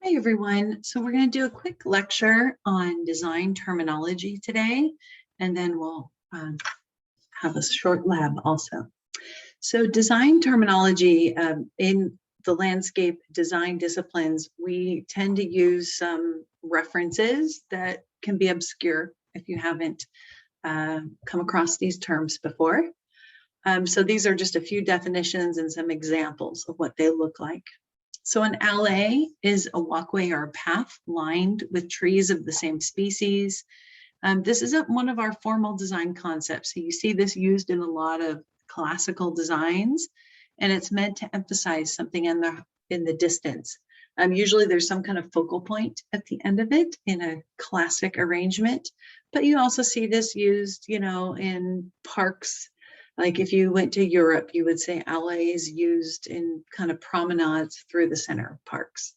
Hi, everyone. So we're going to do a quick lecture on design terminology today, and then we'll have a short lab also. So design terminology in the landscape design disciplines, we tend to use some references that can be obscure if you haven't come across these terms before. So these are just a few definitions and some examples of what they look like. So an allée is a walkway or a path lined with trees of the same species. This isn't one of our formal design concepts. So you see this used in a lot of classical designs, and it's meant to emphasize something in the distance. Usually there's some kind of focal point at the end of it in a classic arrangement, but you also see this used, in parks. Like if you went to Europe, you would say allées used in kind of promenades through the center of parks.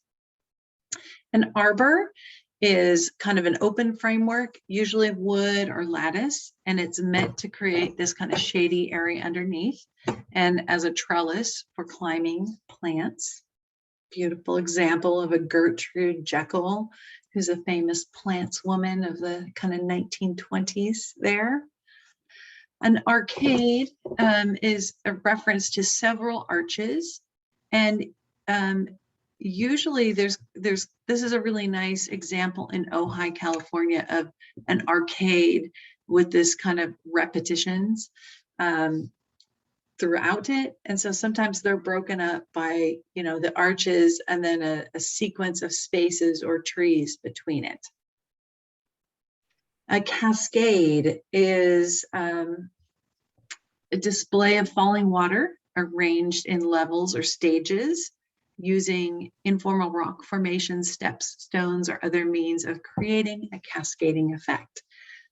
An arbor is kind of an open framework, usually wood or lattice, and it's meant to create this kind of shady area underneath and as a trellis for climbing plants. Beautiful example of a Gertrude Jekyll, who's a famous plants woman of the kind of 1920s there. An arcade is a reference to several arches, and usually this is a really nice example in Ojai, California, of an arcade with this kind of repetitions throughout it, and so sometimes they're broken up by the arches and then a sequence of spaces or trees between it. A cascade is a display of falling water arranged in levels or stages using informal rock formations, steps, stones, or other means of creating a cascading effect.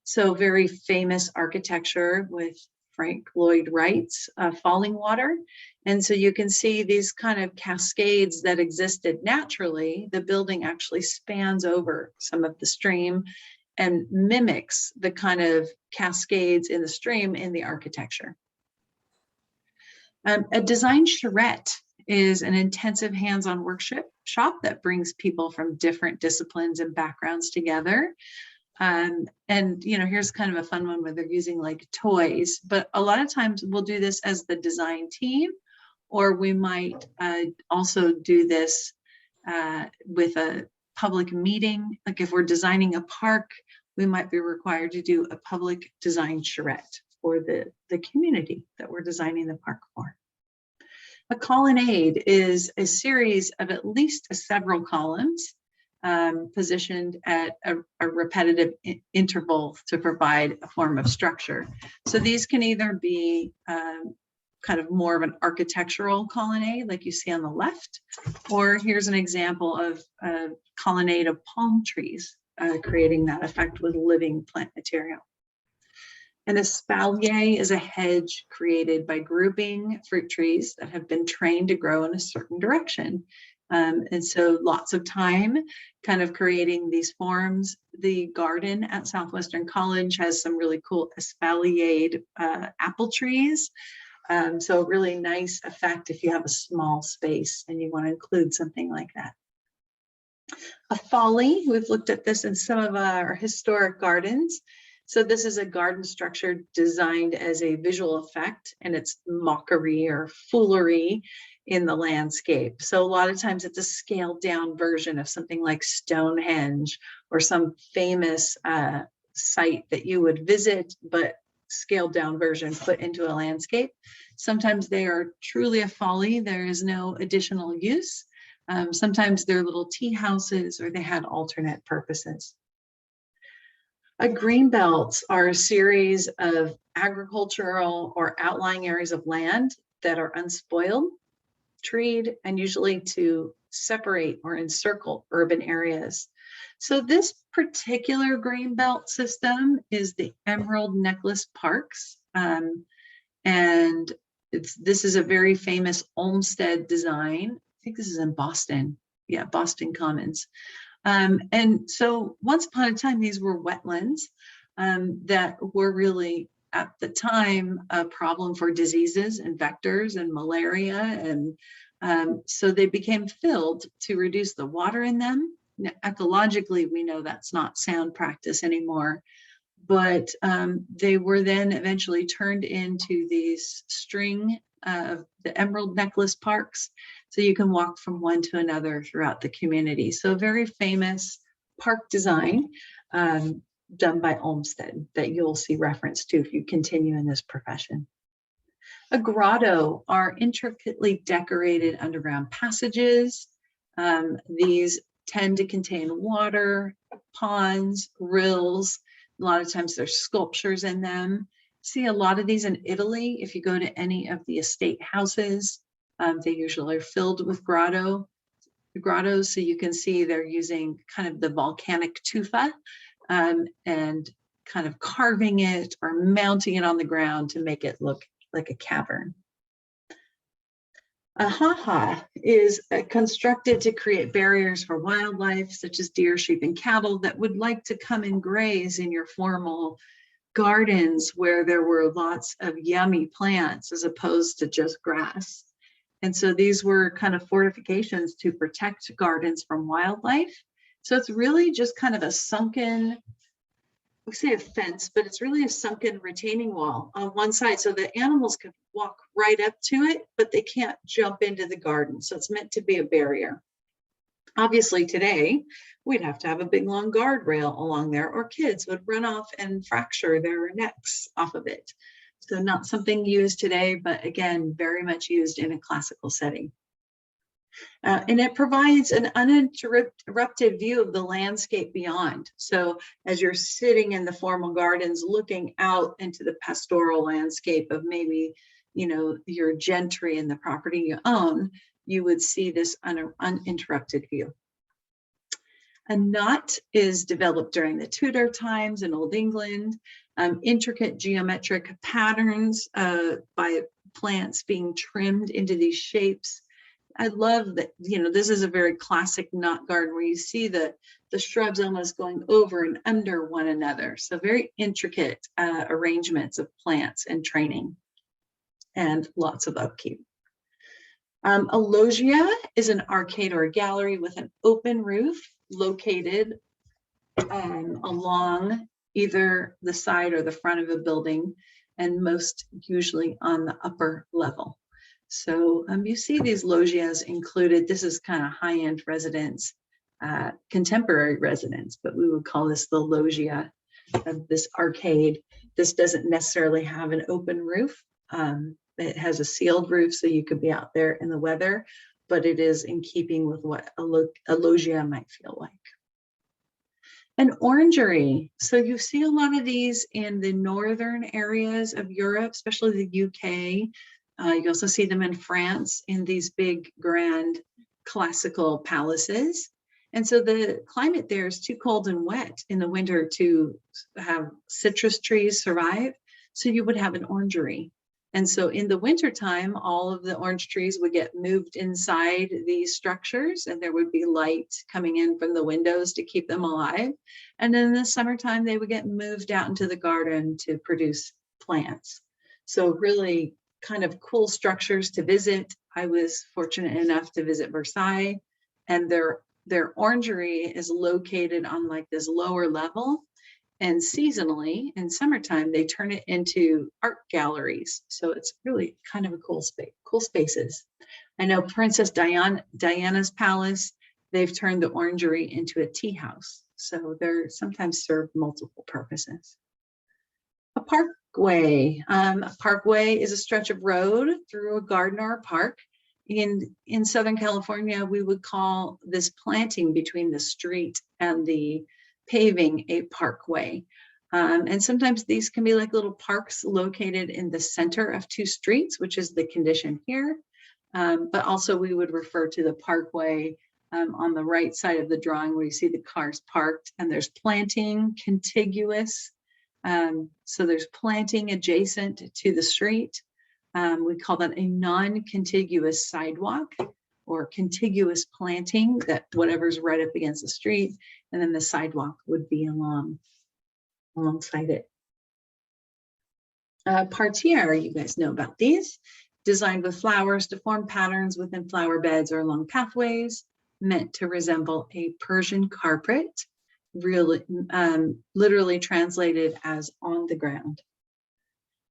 So very famous architecture with Frank Lloyd Wright's Falling Water. And so you can see these kind of cascades that existed naturally. The building actually spans over some of the stream and mimics the kind of cascades in the stream in the architecture. A design charrette is an intensive hands-on workshop that brings people from different disciplines and backgrounds together. And here's kind of a fun one where they're using like toys, but a lot of times we'll do this as the design team, or we might also do this with a public meeting. Like if we're designing a park, we might be required to do a public design charrette for the community that we're designing the park for. A Callin Aid is a series of at least several columns positioned at a repetitive interval to provide a form of structure. So these can either be kind of more of an architectural colonnade like you see on the left, or here's an example of a colonnade of palm trees, creating that effect with living plant material. An espalier is a hedge created by grouping fruit trees that have been trained to grow in a certain direction. And so lots of time kind of creating these forms. The garden at Southwestern College has some really cool espalier apple trees. So really nice effect if you have a small space and you want to include something like that. A folly, we've looked at this in some of our historic gardens. So this is a garden structure designed as a visual effect, and it's mockery or foolery in the landscape. So a lot of times it's a scaled down version of something like Stonehenge or some famous site that you would visit, but scaled down version put into a landscape. Sometimes they are truly a folly. There is no additional use. Sometimes they're little tea houses, or they had alternate purposes. A greenbelt are a series of agricultural or outlying areas of land that are unspoiled, treed, and usually to separate or encircle urban areas. So this particular greenbelt system is the Emerald Necklace Parks. And this is a very famous Olmsted design. I think this is in Boston. Yeah, Boston Commons. And so once upon a time, these were wetlands that were really, at the time, a problem for diseases and vectors and malaria and So they became filled to reduce the water in them. Now, ecologically, we know that's not sound practice anymore, but they were then eventually turned into these string of the emerald necklace parks. So you can walk from one to another throughout the community. So very famous park design done by Olmsted that you'll see reference to if you continue in this profession. A grotto are intricately decorated underground passages. These tend to contain water, ponds, rills. A lot of times there's sculptures in them. See a lot of these in Italy. If you go to any of the estate houses, they usually are filled with grottos. So you can see they're using kind of the volcanic tufa and kind of carving it or mounting it on the ground to make it look like a cavern. Ahaha is constructed to create barriers for wildlife, such as deer, sheep, and cattle that would like to come and graze in your formal gardens where there were lots of yummy plants as opposed to just grass. And so these were kind of fortifications to protect gardens from wildlife. So it's really just kind of a sunken, we say a fence, but it's really a sunken retaining wall on one side so the animals can walk right up to it, but they can't jump into the garden. So it's meant to be a barrier. Obviously today, we'd have to have a big long guardrail along there, or kids would run off and fracture their necks off of it. So not something used today, but again, very much used in a classical setting. And it provides an uninterrupted view of the landscape beyond. So as you're sitting in the formal gardens, looking out into the pastoral landscape of maybe, you know, your gentry and the property you own, you would see this uninterrupted view. A knot is developed during the Tudor times in Old England. Intricate geometric patterns by plants being trimmed into these shapes. I love that, you know, this is a very classic knot garden where you see the shrubs almost going over and under one another. So very intricate arrangements of plants and training and lots of upkeep. A loggia is an arcade or a gallery with an open roof located along either the side or the front of a building, and most usually on the upper level. So you see these loggias included. This is kind of high-end residence, contemporary residence, but we would call this the loggia of this arcade. This doesn't necessarily have an open roof. It has a sealed roof, so you could be out there in the weather, but it is in keeping with what a loggia might feel like. An orangery. So you see a lot of these in the northern areas of Europe, especially the UK. You also see them in France in these big, grand, classical palaces. And so the climate there is too cold and wet in the winter to have citrus trees survive. So you would have an orangery. And so in the wintertime, all of the orange trees would get moved inside these structures, and there would be light coming in from the windows to keep them alive. And then in the summertime, they would get moved out into the garden to produce plants. So really kind of cool structures to visit. I was fortunate enough to visit Versailles, and their orangery is located on like this lower level. And seasonally, in summertime, they turn it into art galleries. So it's really kind of a cool space, cool spaces. I know Princess Diana's palace, they've turned the orangery into a tea house. So they're sometimes served multiple purposes. A parkway. A parkway is a stretch of road through a garden or a park. In Southern California, we would call this planting between the street and the paving a parkway. And sometimes these can be like little parks located in the center of two streets, which is the condition here. But also we would refer to the parkway on the right side of the drawing where you see the cars parked, and there's planting contiguous. So there's planting adjacent to the street. We call that a non-contiguous sidewalk, or contiguous planting, that whatever's right up against the street, and then the sidewalk would be alongside it. Partier, you guys know about these. designed with flowers to form patterns within flower beds or along pathways, meant to resemble a Persian carpet, really, literally translated as on the ground.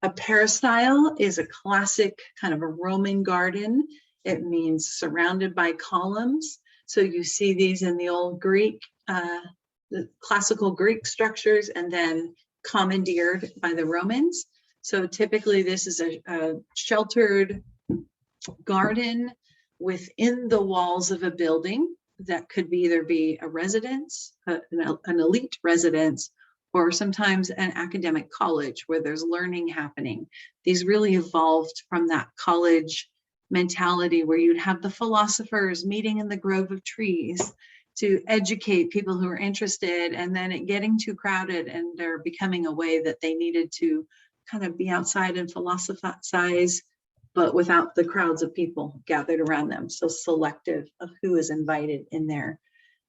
A peristyle is a classic kind of a Roman garden. It means surrounded by columns. So you see these in the old Greek, the classical Greek structures, and then commandeered by the Romans. So typically this is a sheltered garden within the walls of a building that could either be a residence, an elite residence, or sometimes an academic college where there's learning happening. These really evolved from that college mentality where you'd have the philosophers meeting in the grove of trees to educate people who are interested, and then it getting too crowded and they're becoming a way that they needed to kind of be outside and philosophize, but without the crowds of people gathered around them. So selective of who is invited in there.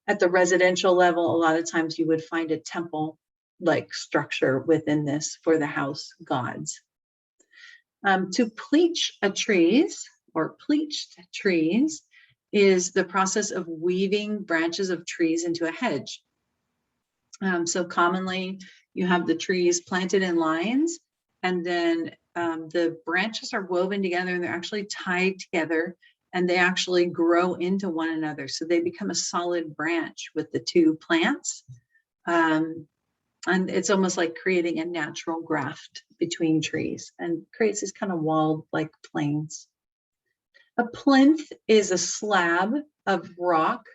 At the residential level, a lot of times you would find a temple-like structure within this for the house gods. To pleach a trees or pleached trees is the process of weaving branches of trees into a hedge. So commonly you have the trees planted in lines, and then the branches are woven together and they're actually tied together, and they actually grow into one another. So they become a solid branch with the two plants. And it's almost like creating a natural graft between trees and creates these kind of walled like plains. A plinth is a slab of rock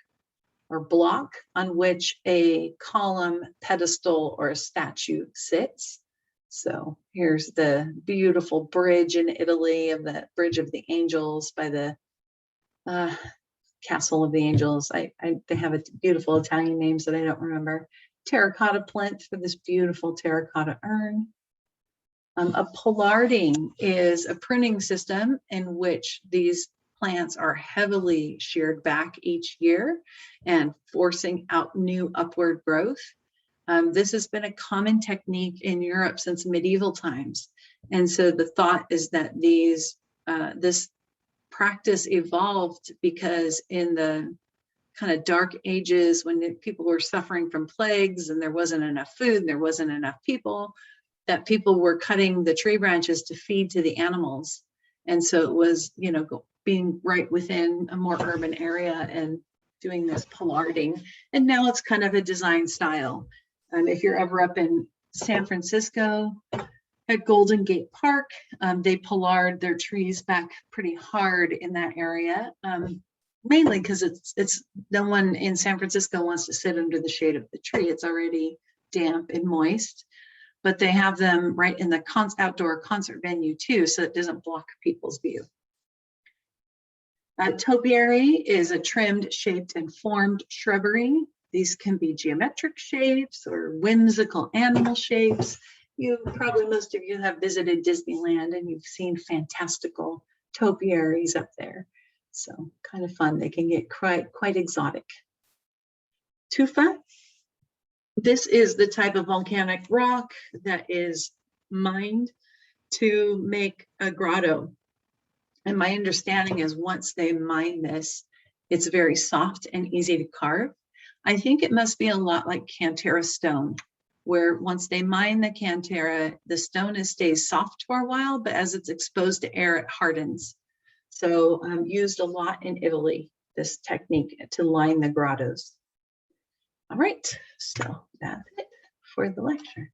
or block on which a column, pedestal, or a statue sits. So here's the beautiful bridge in Italy, of the Bridge of the Angels by the Castle of the Angels. They have a beautiful Italian names that I don't remember. Terracotta plinth for this beautiful terracotta urn. A pilarding is a pruning system in which these plants are heavily sheared back each year and forcing out new upward growth. This has been a common technique in Europe since medieval times. And so the thought is that this practice evolved because in the kind of dark ages when people were suffering from plagues and there wasn't enough food and there wasn't enough people, that people were cutting the tree branches to feed to the animals. And so it was, you know, being right within a more urban area and doing this pilarding. And now it's kind of a design style. If you're ever up in San Francisco at Golden Gate Park, they pillard their trees back pretty hard in that area, mainly because it's no one in San Francisco wants to sit under the shade of the tree. It's already damp and moist, but they have them right in the outdoor concert venue too, so it doesn't block people's view. Topiary is a trimmed, shaped, and formed shrubbery. These can be geometric shapes or whimsical animal shapes. Most of you have visited Disneyland and you've seen fantastical topiaries up there. So kind of fun. They can get quite exotic. Tufa. This is the type of volcanic rock that is mined to make a grotto. And my understanding is once they mine this, it's very soft and easy to carve. I think it must be a lot like Cantera stone, where once they mine the Cantera, the stone stays soft for a while, but as it's exposed to air, it hardens. So used a lot in Italy, this technique to line the grottos. All right, so that's it for the lecture.